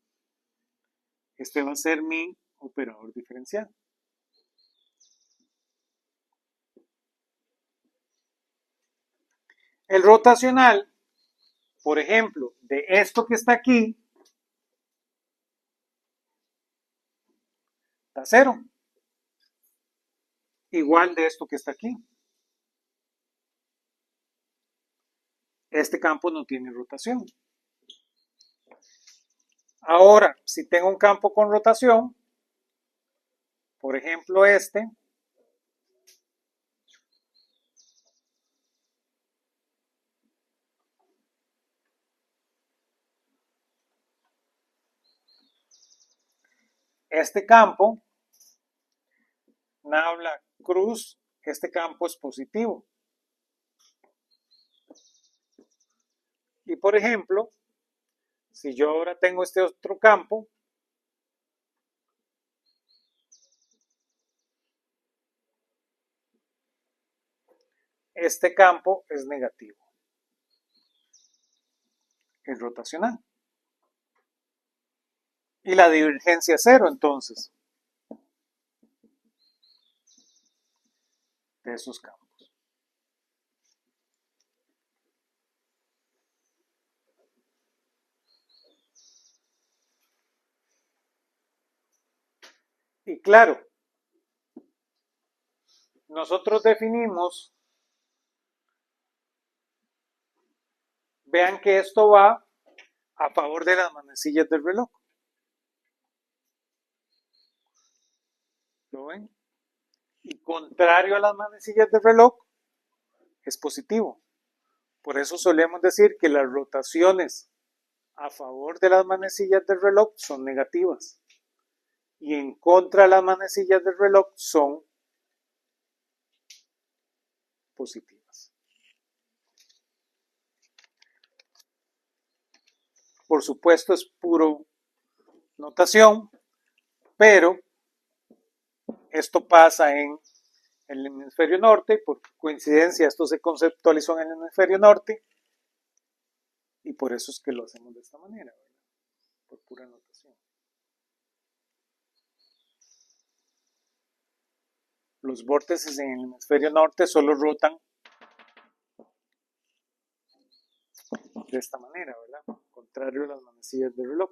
Este va a ser mi operador diferencial. El rotacional, por ejemplo, de esto que está aquí, da 0. Igual de esto que está aquí. Este campo no tiene rotación. Ahora, si tengo un campo con rotación, por ejemplo este, este campo, nabla cruz, este campo es positivo. Y por ejemplo, si yo ahora tengo este otro campo, este campo es negativo, es rotacional. Y la divergencia es 0, entonces, de esos campos. Y claro, nosotros definimos, vean que esto va a favor de las manecillas del reloj. ¿Lo ven? Y contrario a las manecillas del reloj, es positivo. Por eso solemos decir que las rotaciones a favor de las manecillas del reloj son negativas. Y en contra de las manecillas del reloj son positivas. Por supuesto es puro notación, pero esto pasa en el hemisferio norte, por coincidencia esto se conceptualizó en el hemisferio norte y por eso es que lo hacemos de esta manera, ¿verdad? Por pura notación. Los vórtices en el hemisferio norte solo rotan de esta manera, ¿verdad? Contrario a las manecillas del reloj.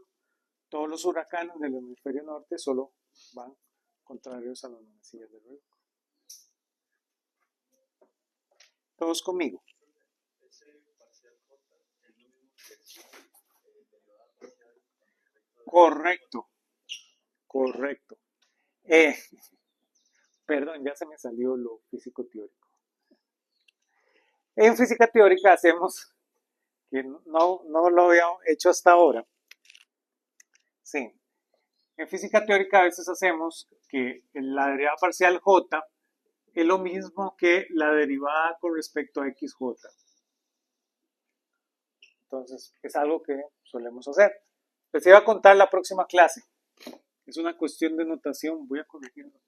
Todos los huracanes del hemisferio norte solo van contrarios a las manecillas del reloj. Todos conmigo. Correcto, correcto. Perdón, ya se me salió lo físico teórico. En física teórica hacemos, que no lo había hecho hasta ahora. Sí, en física teórica a veces hacemos que la derivada parcial J es lo mismo que la derivada con respecto a XJ. Entonces, es algo que solemos hacer. Les iba a contar la próxima clase. Es una cuestión de notación, voy a corregirlo.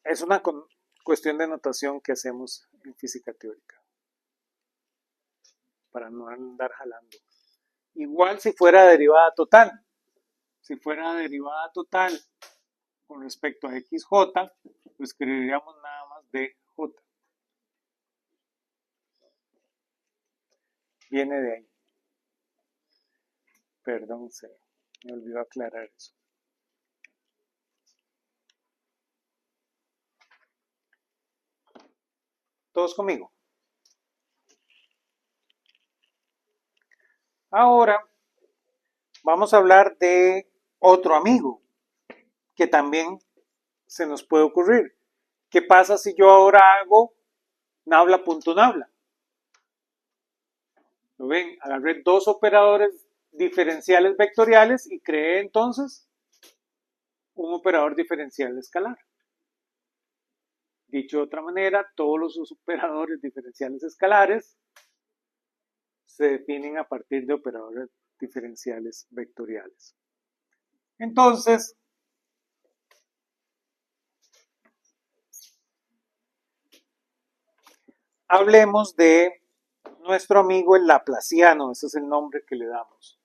Es una cuestión de notación que hacemos en física teórica. Para no andar jalando. Igual si fuera derivada total. Si fuera derivada total con respecto a XJ, lo escribiríamos nada más DJ. Viene de ahí. Perdón, se me olvidó aclarar eso. ¿Todos conmigo? Ahora vamos a hablar de otro amigo que también se nos puede ocurrir. ¿Qué pasa si yo ahora hago nabla.nabla? ¿Lo ven? Agarré dos operadores diferenciales vectoriales y creé entonces un operador diferencial escalar. Dicho de otra manera, todos los operadores diferenciales escalares se definen a partir de operadores diferenciales vectoriales. Entonces, hablemos de nuestro amigo el laplaciano, ese es el nombre que le damos.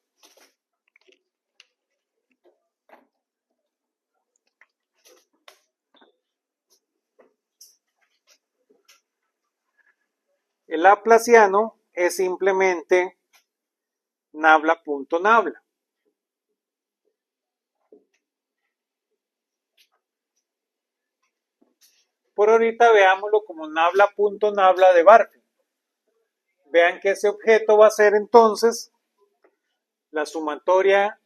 El laplaciano es simplemente nabla.nabla. Por ahorita veámoslo como nabla.nabla de Barfield. Vean que ese objeto va a ser entonces la sumatoria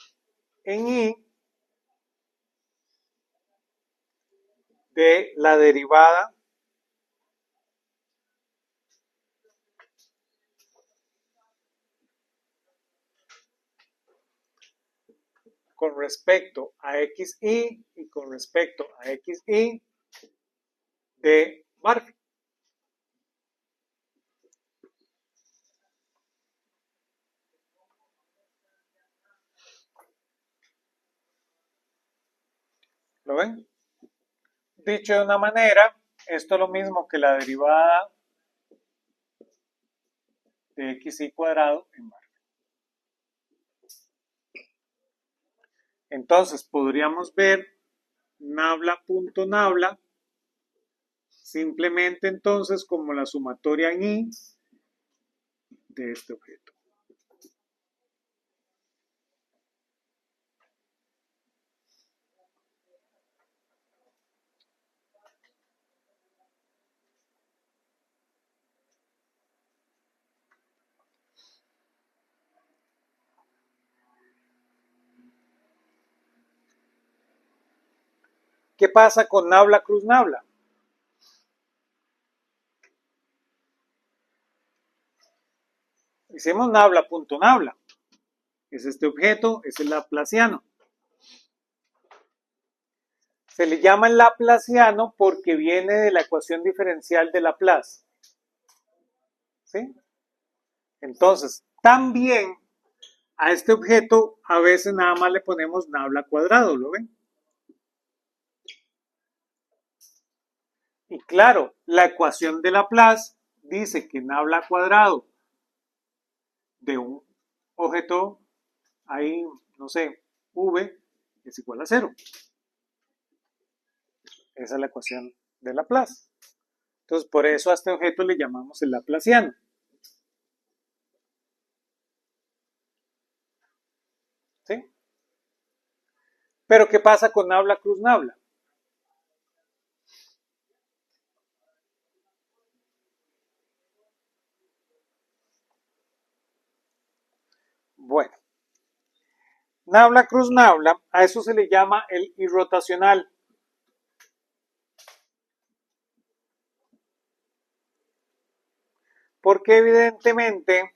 en I de la derivada con respecto a xi y con respecto a xi de Barfield. ¿Lo ven? Dicho de una manera, esto es lo mismo que la derivada de xi cuadrado en Barfield. Entonces podríamos ver nabla.nabla simplemente entonces como la sumatoria en I de este objeto. ¿Qué pasa con nabla cruz nabla? Hicimos nabla.nabla. Es este objeto, es el laplaciano. Se le llama el laplaciano porque viene de la ecuación diferencial de Laplace. ¿Sí? Entonces, también a este objeto a veces nada más le ponemos nabla cuadrado, ¿lo ven? Y claro, la ecuación de Laplace dice que nabla cuadrado de un objeto, ahí, no sé, v es igual a 0. Esa es la ecuación de Laplace. Entonces, por eso a este objeto le llamamos el laplaciano. ¿Sí? Pero, ¿qué pasa con nabla cruz nabla? Bueno, nabla cruz nabla, a eso se le llama el irrotacional. Porque evidentemente,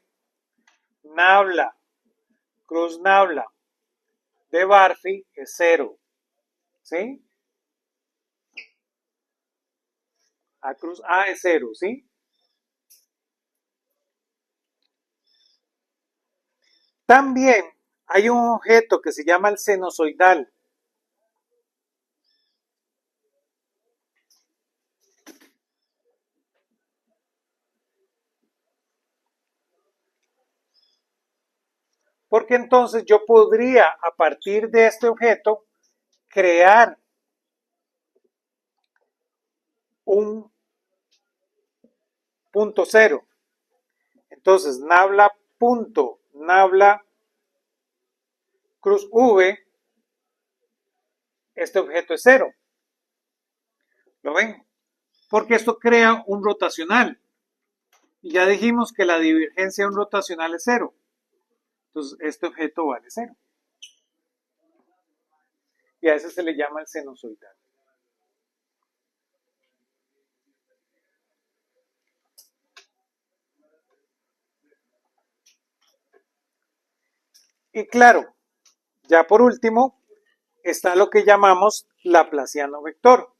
nabla cruz nabla de Barfi es 0. ¿Sí? A cruz A es 0, ¿sí? También hay un objeto que se llama el senozoidal. Porque entonces yo podría, a partir de este objeto, crear un punto cero. Entonces, nabla cruz V, este objeto es 0. ¿Lo ven? Porque esto crea un rotacional. Y ya dijimos que la divergencia de un rotacional es 0. Entonces, este objeto vale 0. Y a ese se le llama el senozoidal. Y claro, ya por último, está lo que llamamos laplaciano vector.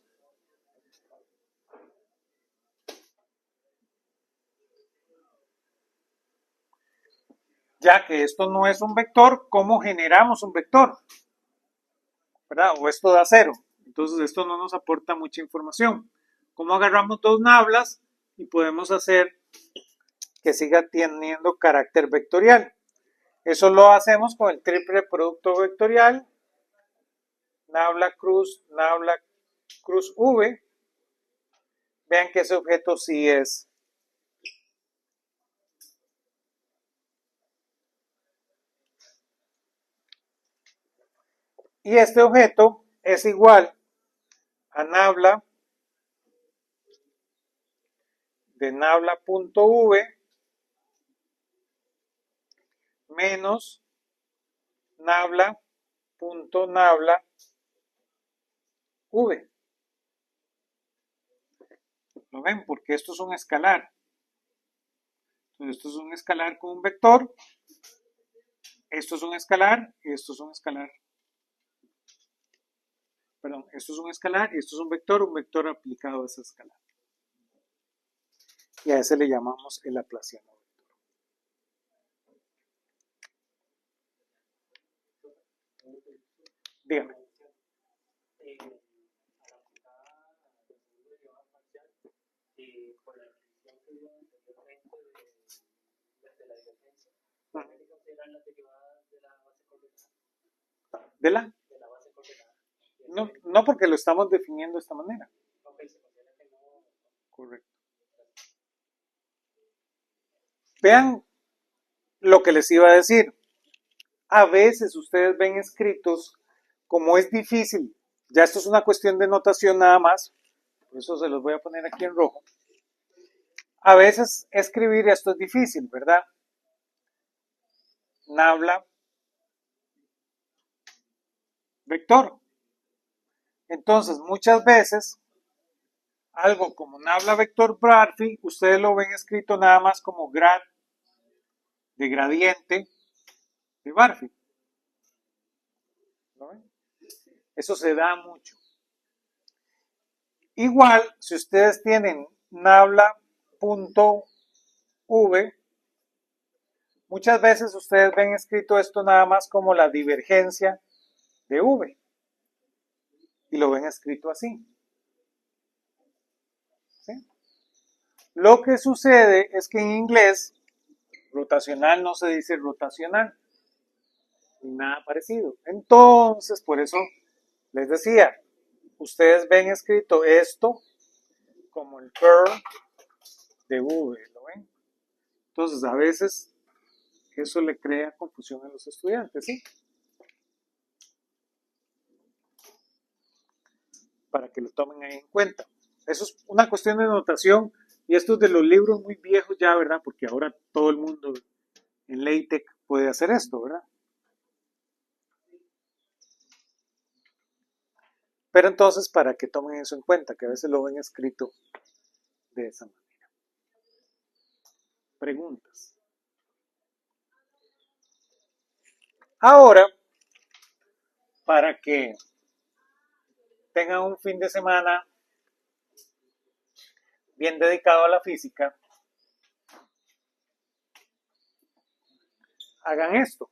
Ya que esto no es un vector, ¿cómo generamos un vector? ¿Verdad? O esto da 0. Entonces esto no nos aporta mucha información. ¿Cómo agarramos dos nablas y podemos hacer que siga teniendo carácter vectorial? Eso lo hacemos con el triple producto vectorial, nabla cruz V. Vean que ese objeto sí es Y este objeto es igual a nabla de nabla.v menos nabla.nabla v. ¿Lo ven? Porque esto es un escalar. Entonces, esto es un escalar con un vector. Esto es un escalar y esto es un escalar. Perdón, esto es un escalar y esto es un vector aplicado a ese escalar. Y a ese le llamamos el laplaciano vector. Dígame. ¿De la? No, no, porque lo estamos definiendo de esta manera. Correcto. Vean lo que les iba a decir. A veces ustedes ven escritos, como es difícil, ya esto es una cuestión de notación nada más, por eso se los voy a poner aquí en rojo. A veces escribir esto es difícil, ¿verdad? Nabla vector. Entonces, muchas veces, algo como nabla vector Barphy, ustedes lo ven escrito nada más como grad de gradiente de Barphy. ¿No ven? Eso se da mucho. Igual, si ustedes tienen nabla.v, muchas veces ustedes ven escrito esto nada más como la divergencia de v. Y lo ven escrito así. ¿Sí? Lo que sucede es que en inglés, rotacional no se dice rotacional, ni nada parecido. Entonces, por eso les decía, ustedes ven escrito esto como el curl de v, ¿lo ven? Entonces, a veces eso le crea confusión a los estudiantes, ¿sí? Para que lo tomen ahí en cuenta. Eso es una cuestión de notación y esto es de los libros muy viejos ya, ¿verdad? Porque ahora todo el mundo en LaTeX puede hacer esto, ¿verdad? Pero entonces, para que tomen eso en cuenta, que a veces lo ven escrito de esa manera. Preguntas. Ahora, para que tengan un fin de semana bien dedicado a la física, hagan esto.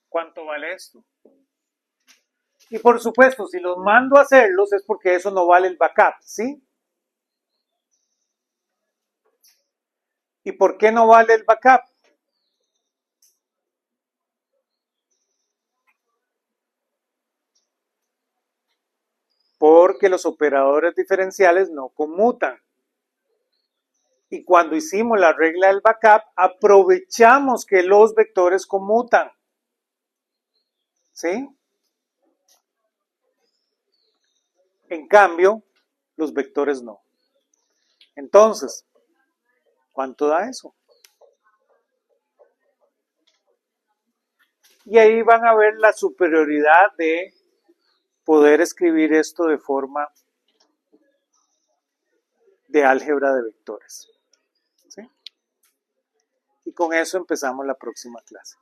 ¿Cuánto vale esto? Y por supuesto, si los mando a hacerlos es porque eso no vale el backup, ¿sí? ¿Y por qué no vale el backup? Porque los operadores diferenciales no conmutan. Y cuando hicimos la regla del backup, aprovechamos que los vectores conmutan. ¿Sí? En cambio, los vectores no. Entonces, ¿cuánto da eso? Y ahí van a ver la superioridad de poder escribir esto de forma de álgebra de vectores. ¿Sí? Y con eso empezamos la próxima clase.